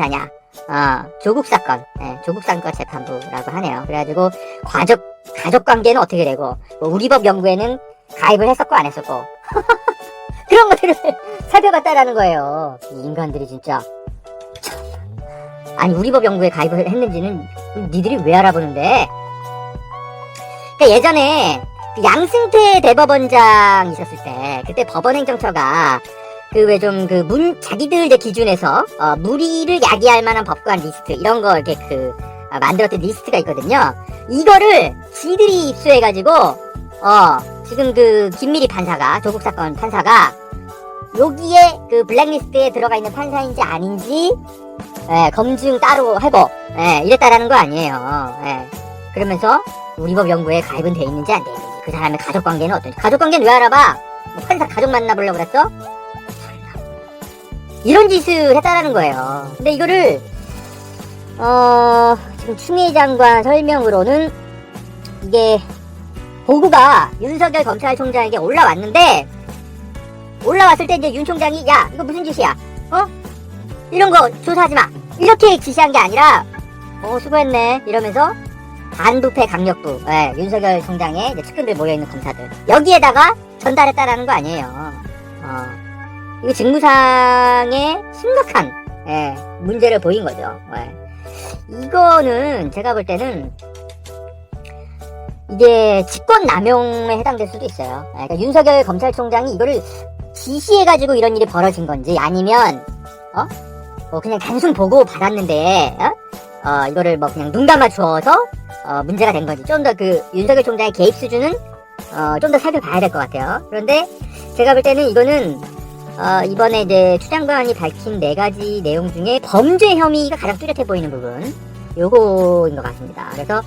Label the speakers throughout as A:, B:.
A: 판사냐? 조국 사건, 조국 사건 재판부라고 하네요. 그래가지고 가족 관계는 어떻게 되고, 뭐 우리 법 연구에는 가입을 했었고 안 했었고 그런 것들을 살펴봤다라는 거예요. 이 인간들이 진짜. 아니 우리 법 연구에 가입을 했는지는 니들이 왜 알아보는데? 그러니까 예전에 그 양승태 대법원장 있었을 때, 그때 법원행정처가 그 왜 좀 자기들 기준에서 무리를 야기할 만한 법관 리스트 이런 거 이렇게 만들었던 리스트가 있거든요. 이거를 지들이 입수해가지고 지금 김미리 판사가, 조국 사건 판사가 여기에 블랙리스트에 들어가 있는 판사인지 아닌지 검증 따로 하고 이랬다라는 거 아니에요. 그러면서 우리 법 연구에 가입은 돼 있는지 안 돼 있는지, 그 사람의 가족 관계는 어떤지. 가족 관계는 왜 알아봐? 뭐 판사 가족 만나보려고 그랬어? 이런 짓을 했다라는 거예요. 근데 이거를 지금 추미애 장관 설명으로는 이게 보고가 윤석열 검찰총장에게 올라왔는데, 올라왔을 때 이제 윤 총장이 야 이거 무슨 짓이야? 이런 거 조사하지 마, 이렇게 지시한 게 아니라 수고했네 이러면서 반부패 강력부, 윤석열 총장의 이제 측근들 모여있는 검사들 여기에다가 전달했다라는 거 아니에요. 이거 직무상의 심각한 문제를 보인 거죠. 이거는 제가 볼 때는 이게 직권남용에 해당될 수도 있어요. 그러니까 윤석열 검찰총장이 이거를 지시해가지고 이런 일이 벌어진 건지, 아니면 뭐 그냥 단순 보고 받았는데 이거를 뭐 그냥 눈 감아 주어서 문제가 된 건지, 좀 더 윤석열 총장의 개입 수준은 좀 더 살펴봐야 될 것 같아요. 그런데 제가 볼 때는 이거는 이번에 이제 추 장관이 밝힌 4가지 내용 중에 범죄 혐의가 가장 뚜렷해 보이는 부분, 요거인 것 같습니다. 그래서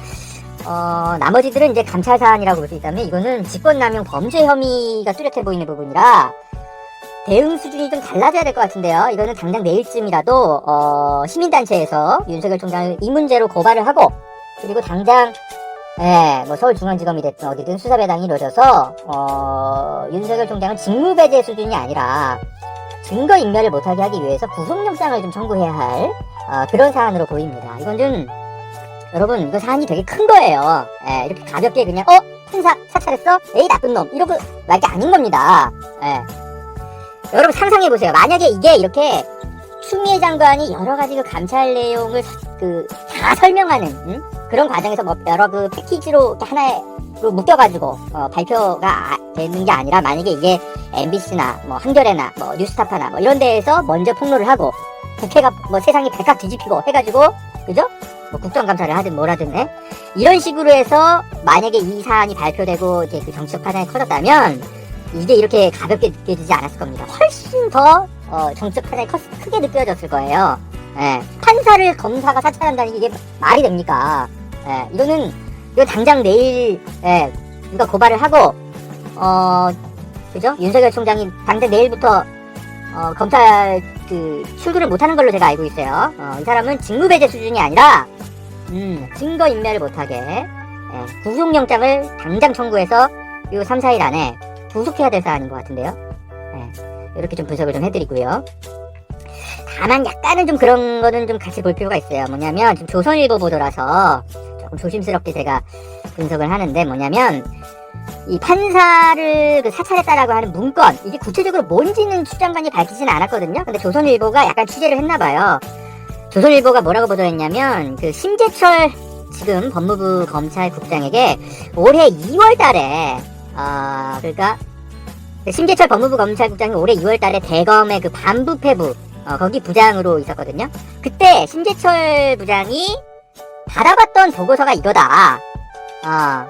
A: 나머지들은 이제 감찰 사안이라고 볼 수 있다면, 이거는 직권남용 범죄 혐의가 뚜렷해 보이는 부분이라 대응 수준이 좀 달라져야 될 것 같은데요. 이거는 당장 내일쯤이라도 시민단체에서 윤석열 총장을 이 문제로 고발을 하고, 그리고 당장 뭐 서울중앙지검이 됐든 어디든 수사배당이 이루어져서 윤석열 총장은 직무배제 수준이 아니라 증거인멸을 못하게 하기 위해서 구속영장을 좀 청구해야 할 그런 사안으로 보입니다. 이건 좀 여러분, 이거 사안이 되게 큰 거예요. 이렇게 가볍게 그냥 판사 사찰했어? 에이 나쁜 놈, 이러고 말 게 아닌 겁니다. 여러분 상상해보세요. 만약에 이게 이렇게 추미애 장관이 여러가지 감찰 내용을 다 설명하는 그런 과정에서 뭐 여러 패키지로 하나로 묶여가지고 발표가 되는 게 아니라, 만약에 이게 MBC나 뭐 한겨레나 뭐 뉴스타파나 뭐 이런 데에서 먼저 폭로를 하고 국회가 뭐 세상이 발칵 뒤집히고 해가지고, 그죠? 뭐 국정감사를 하든 뭐라든 이런 식으로 해서 만약에 이 사안이 발표되고 이제 정치적 파장이 커졌다면 이제 이렇게 가볍게 느껴지지 않았을 겁니다. 훨씬 더 정치적 파장이 크게 느껴졌을 거예요. 판사를 검사가 사찰한다는 게 이게 말이 됩니까? 이거 당장 내일 누가 고발을 하고 그죠? 윤석열 총장이 당장 내일부터 검찰 출두를 못하는 걸로 제가 알고 있어요. 이 사람은 직무배제 수준이 아니라 증거인멸을 못하게 구속영장을 당장 청구해서 요 3, 4일 안에 구속해야 될 사안인 것 같은데요. 이렇게 좀 분석을 좀 해드리고요. 다만 약간은 좀 그런 거는 좀 같이 볼 필요가 있어요. 뭐냐면 지금 조선일보 보도라서 조금 조심스럽게 제가 분석을 하는데, 뭐냐면 이 판사를 사찰했다라고 하는 문건, 이게 구체적으로 뭔지는 추 장관이 밝히지는 않았거든요. 근데 조선일보가 약간 취재를 했나봐요. 조선일보가 뭐라고 보도했냐면, 심재철 지금 법무부 검찰국장에게 올해 2월달에 그러니까 심재철 법무부 검찰국장이 올해 2월달에 대검의 반부패부 거기 부장으로 있었거든요. 그때 심재철 부장이 받아봤던 보고서가 이거다.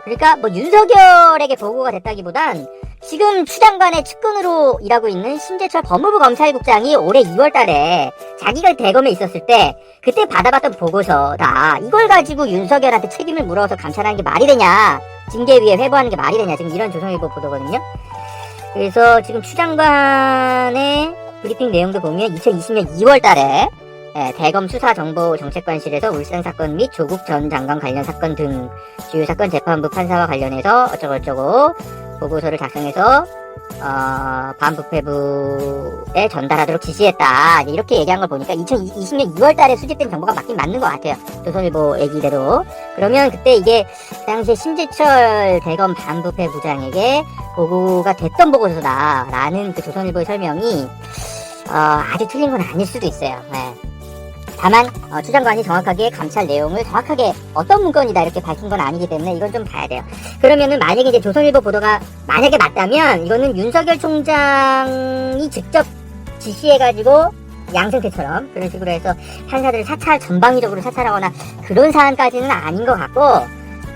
A: 그러니까 뭐 윤석열에게 보고가 됐다기보단 지금 추 장관의 측근으로 일하고 있는 심재철 법무부 검찰국장이 올해 2월달에 자기가 대검에 있었을 때 그때 받아봤던 보고서다. 이걸 가지고 윤석열한테 책임을 물어서 감찰하는 게 말이 되냐, 징계위에 회부하는 게 말이 되냐, 지금 이런 조선일보 보도거든요. 그래서 지금 추 장관의 브리핑 내용도 보면 2020년 2월달에 대검 수사정보정책관실에서 울산 사건 및 조국 전 장관 관련 사건 등 주요 사건 재판부 판사와 관련해서 어쩌고저쩌고 보고서를 작성해서 반부패부에 전달하도록 지시했다. 이렇게 얘기한 걸 보니까 2020년 2월 달에 수집된 정보가 맞긴 맞는 것 같아요. 조선일보 얘기대로. 그러면 그때 이게 당시에 심재철 대검 반부패부장에게 보고가 됐던 보고서다. 라는 그 조선일보의 설명이, 아주 틀린 건 아닐 수도 있어요. 네. 다만 추 장관이 정확하게 감찰 내용을 정확하게 어떤 문건이다 이렇게 밝힌 건 아니기 때문에 이건 좀 봐야 돼요. 그러면은 만약에 이제 조선일보 보도가 만약에 맞다면 이거는 윤석열 총장이 직접 지시해가지고 양승태처럼 그런 식으로 해서 판사들을 전방위적으로 사찰하거나 그런 사안까지는 아닌 것 같고,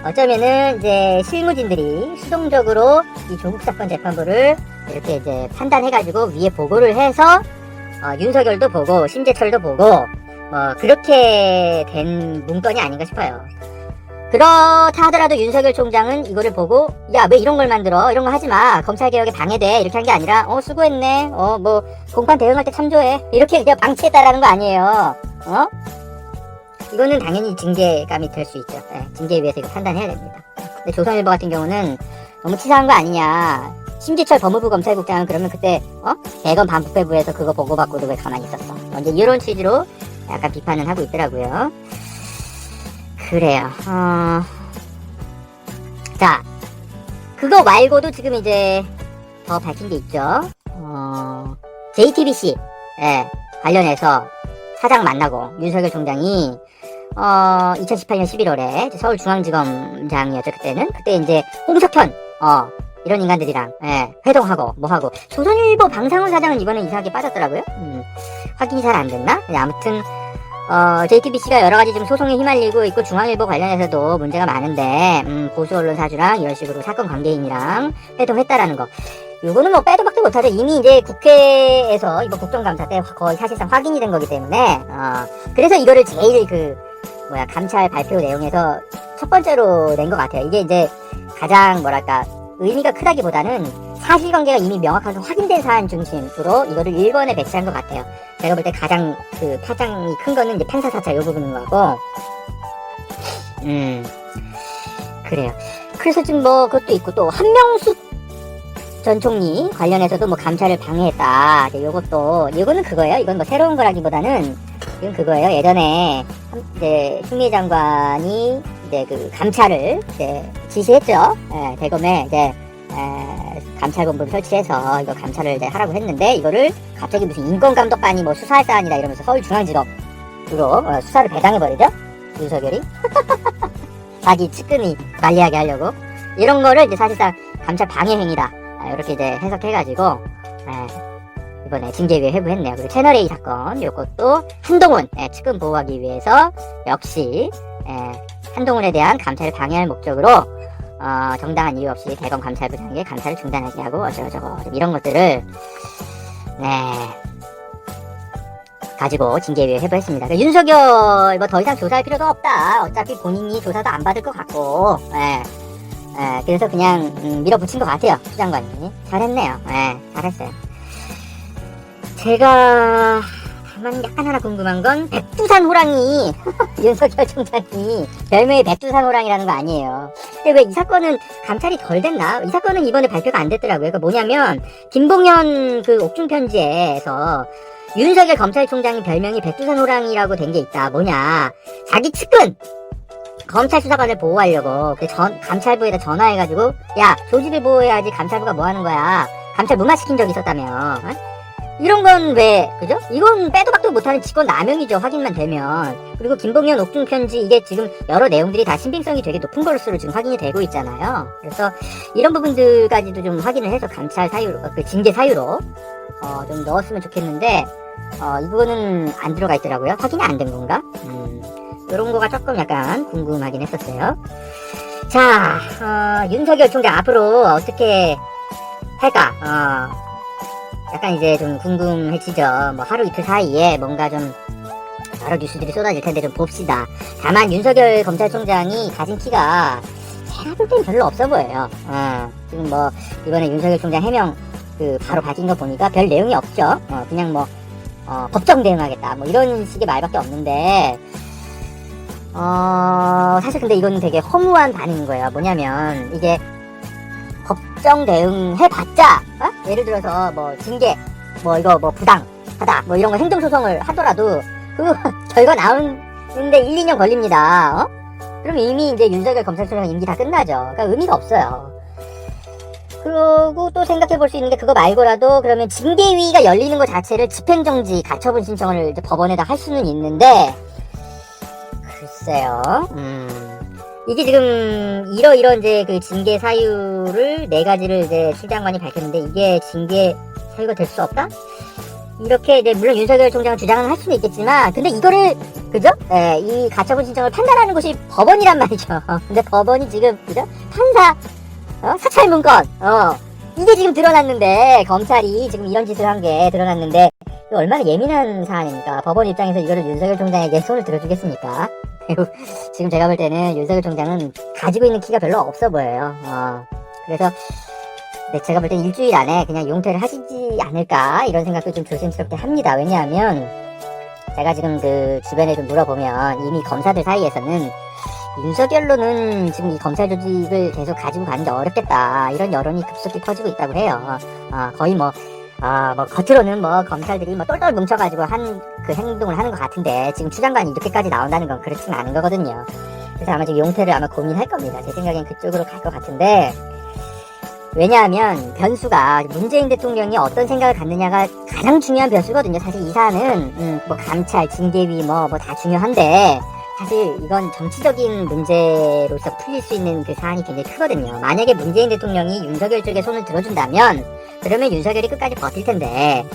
A: 어쩌면은 이제 실무진들이 수동적으로 이 조국 사건 재판부를 이렇게 이제 판단해가지고 위에 보고를 해서 윤석열도 보고 심재철도 보고 그렇게 된 문건이 아닌가 싶어요. 그렇다 하더라도 윤석열 총장은 이거를 보고, 야, 왜 이런 걸 만들어? 이런 거 하지 마. 검찰개혁에 방해돼. 이렇게 한 게 아니라, 수고했네. 공판 대응할 때 참조해. 이렇게 그냥 방치했다라는 거 아니에요. 이거는 당연히 징계감이 될 수 있죠. 네, 징계위에서 이거 판단해야 됩니다. 근데 조선일보 같은 경우는 너무 치사한 거 아니냐. 심재철 법무부 검찰국장은 그러면 그때, 대검 반부패부에서 그거 보고받고도 왜 가만히 있었어? 이제 이런 취지로 약간 비판을 하고 있더라고요. 그래요. 자, 그거 말고도 지금 더 밝힌 게 있죠. JTBC 관련해서 사장 만나고 윤석열 총장이 2018년 11월에 서울중앙지검장이었죠. 그때 이제 홍석현 이런 인간들이랑 회동하고 뭐하고. 조선일보 방상훈 사장은 이번에 이상하게 빠졌더라고요. 확인이 잘 안 됐나? 아무튼 JTBC가 여러가지 좀 소송에 휘말리고 있고, 중앙일보 관련해서도 문제가 많은데 보수 언론 사주랑 이런 식으로 사건 관계인이랑 회동했다라는 거, 요거는 뭐 빼도 박도 못하죠. 이미 이제 국회에서 이번 국정감사 때 거의 사실상 확인이 된 거기 때문에 그래서 이거를 제일 감찰 발표 내용에서 첫 번째로 낸 것 같아요. 이게 이제 가장 의미가 크다기보다는 사실관계가 이미 명확하게 확인된 사안 중심으로 이거를 1번에 배치한 것 같아요. 제가 볼 때 가장 파장이 큰 거는 이제 판사 사찰 요 부분인 거고. 그래요. 그래서 지금 그것도 있고, 또 한명숙 전 총리 관련해서도 감찰을 방해했다. 이거는 그거예요. 이건 새로운 거라기보다는 이건 그거예요. 예전에 이제 추미애 장관이 그 감찰을 지시했죠. 대검에 감찰본부를 설치해서 이거 감찰을 하라고 했는데, 이거를 갑자기 무슨 인권감독관이 수사할 사안이다 이러면서 서울중앙지검으로 수사를 배당해버리죠. 윤석열이. 자기 측근이 관리하게 하려고. 이런 거를 이제 사실상 감찰 방해 행위다. 이렇게 해석해가지고, 이번에 징계위에 회부했네요. 그리고 채널A 사건, 요것도 한동훈 측근 보호하기 위해서 역시, 한동훈에 대한 감찰을 방해할 목적으로 정당한 이유 없이 대검 감찰부장에게 감찰을 중단하게 하고 어쩌고저쩌고 이런 것들을 가지고 징계위에 회부했습니다. 그러니까 윤석열 더 이상 조사할 필요도 없다. 어차피 본인이 조사도 안 받을 것 같고, 그래서 그냥 밀어붙인 것 같아요. 추 장관이 잘했네요. 잘했어요. 제가 다만 약간 하나 궁금한 건, 백두산 호랑이 윤석열 총장이 별명이 백두산 호랑이라는 거 아니에요. 근데 왜 이 사건은 감찰이 덜 됐나? 이 사건은 이번에 발표가 안 됐더라고요. 그러니까 뭐냐면, 김봉현 옥중 편지에서 윤석열 검찰총장이 별명이 백두산 호랑이라고 된 게 있다. 뭐냐, 자기 측근 검찰 수사관을 보호하려고 감찰부에다 전화해가지고, 야, 조직을 보호해야지 감찰부가 뭐 하는 거야. 감찰 무마시킨 적이 있었다며. 이런 건 왜, 그죠? 이건 빼도 박도 못하는 직권 남용이죠. 확인만 되면. 그리고 김봉현 옥중 편지, 이게 지금 여러 내용들이 다 신빙성이 되게 높은 것으로 지금 확인이 되고 있잖아요. 그래서 이런 부분들까지도 좀 확인을 해서 감찰 사유로, 징계 사유로 좀 넣었으면 좋겠는데, 이거는 안 들어가 있더라고요. 확인이 안 된 건가? 이런 거가 조금 약간 궁금하긴 했었어요. 자, 윤석열 총장 앞으로 어떻게 할까? 약간 좀 궁금해지죠. 하루 이틀 사이에 뭔가 좀 여러 뉴스들이 쏟아질 텐데 좀 봅시다. 다만 윤석열 검찰총장이 가진 키가 제가 볼 땐 별로 없어 보여요. 지금 이번에 윤석열 총장 해명 바로 가진 거 보니까 별 내용이 없죠. 그냥 법정 대응하겠다 이런 식의 말밖에 없는데, 사실 근데 이건 되게 허무한 반응인 거예요. 뭐냐면, 이게 법정 대응 해봤자 예를 들어서 뭐 징계, 뭐 이거 뭐 부당하다, 뭐 이런 거 행정소송을 하더라도 그 결과 나오는데 1, 2년 걸립니다. 그럼 이미 이제 윤석열 검찰총장 임기 다 끝나죠. 그러니까 의미가 없어요. 그러고 또 생각해 볼 수 있는 게 그거 말고라도 그러면 징계위가 열리는 것 자체를 집행정지 가처분 신청을 이제 법원에다 할 수는 있는데 글쎄요. 이게 지금 이런 이제 그 징계 사유를 4가지를 이제 실장관이 밝혔는데 이게 징계 사유가 될 수 없다? 이렇게 이제 물론 윤석열 총장은 주장은 할 수는 있겠지만 근데 이거를 그죠? 예, 이 가처분 신청을 판단하는 곳이 법원이란 말이죠. 근데 법원이 지금 그죠? 판사 사찰 문건 이게 지금 드러났는데 검찰이 지금 이런 짓을 한 게 드러났는데 이거 얼마나 예민한 사안입니까? 법원 입장에서 이거를 윤석열 총장에게 손을 들어주겠습니까? 그리고 지금 제가 볼 때는 윤석열 총장은 가지고 있는 키가 별로 없어 보여요. 그래서 제가 볼 땐 일주일 안에 그냥 용퇴를 하시지 않을까 이런 생각도 좀 조심스럽게 합니다. 왜냐하면 제가 지금 그 주변에 좀 물어보면 이미 검사들 사이에서는 윤석열로는 지금 이 검찰 조직을 계속 가지고 가는 게 어렵겠다 이런 여론이 급속히 퍼지고 있다고 해요. 거의 뭐 겉으로는 뭐 검찰들이 뭐 똘똘 뭉쳐가지고 한 그 행동을 하는 것 같은데 지금 추장관이 이렇게까지 나온다는 건 그렇지는 않은 거거든요. 그래서 아마 지금 용퇴를 아마 고민할 겁니다. 제 생각엔 그쪽으로 갈 것 같은데 왜냐하면 변수가 문재인 대통령이 어떤 생각을 갖느냐가 가장 중요한 변수거든요. 사실 이 사안은 뭐 감찰, 징계위 뭐 다 중요한데 사실 이건 정치적인 문제로서 풀릴 수 있는 그 사안이 굉장히 크거든요. 만약에 문재인 대통령이 윤석열 쪽에 손을 들어준다면 그러면 윤석열이 끝까지 버틸 텐데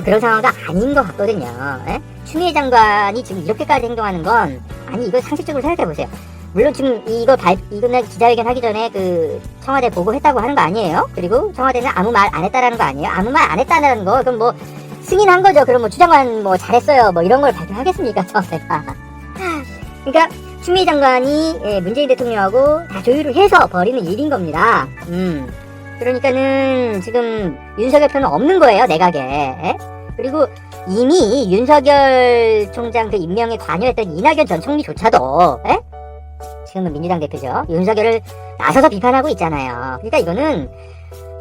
A: 그런 상황도 아닌 것 같거든요. 에? 추미애 장관이 지금 이렇게까지 행동하는 건 아니 이걸 상식적으로 생각해보세요. 물론 지금 이날 기자회견 하기 전에 그 청와대 보고했다고 하는 거 아니에요? 그리고 청와대는 아무 말 안 했다라는 거 아니에요? 아무 말 안 했다는 거 그럼 뭐 승인한 거죠. 그럼 뭐 주장관 뭐 잘했어요 뭐 이런 걸 발표하겠습니까 청와대가. 그러니까 추미애 장관이 문재인 대통령하고 다 조율을 해서 벌이는 일인 겁니다. 그러니까는 지금 윤석열 편은 없는 거예요 내각에. 그리고 이미 윤석열 총장 그 임명에 관여했던 이낙연 전 총리조차도 지금은 민주당 대표죠. 윤석열을 나서서 비판하고 있잖아요. 그러니까 이거는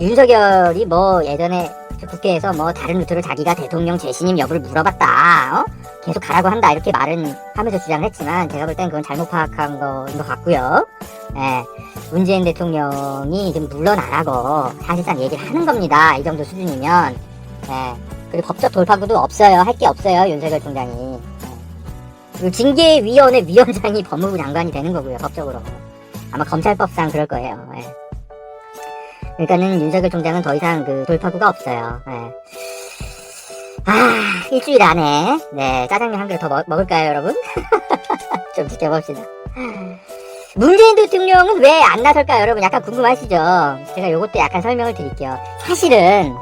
A: 윤석열이 뭐 예전에 국회에서 뭐 다른 루트로 자기가 대통령 재신임 여부를 물어봤다. 계속 가라고 한다. 이렇게 말은 하면서 주장을 했지만 제가 볼 땐 그건 잘못 파악한 거인 것 같고요. 문재인 대통령이 지금 물러나라고 사실상 얘기를 하는 겁니다. 이 정도 수준이면. 그리고 법적 돌파구도 없어요. 할 게 없어요. 윤석열 총장이. 그리고 징계위원회 위원장이 법무부 장관이 되는 거고요. 법적으로. 아마 검찰법상 그럴 거예요. 그러니까는 윤석열 총장은 더 이상 그 돌파구가 없어요. 일주일 안에 짜장면 한 그릇 더 먹을까요, 여러분? 좀 지켜봅시다. 문재인 대통령은 왜 안 나설까요, 여러분? 약간 궁금하시죠? 제가 요것도 약간 설명을 드릴게요. 사실은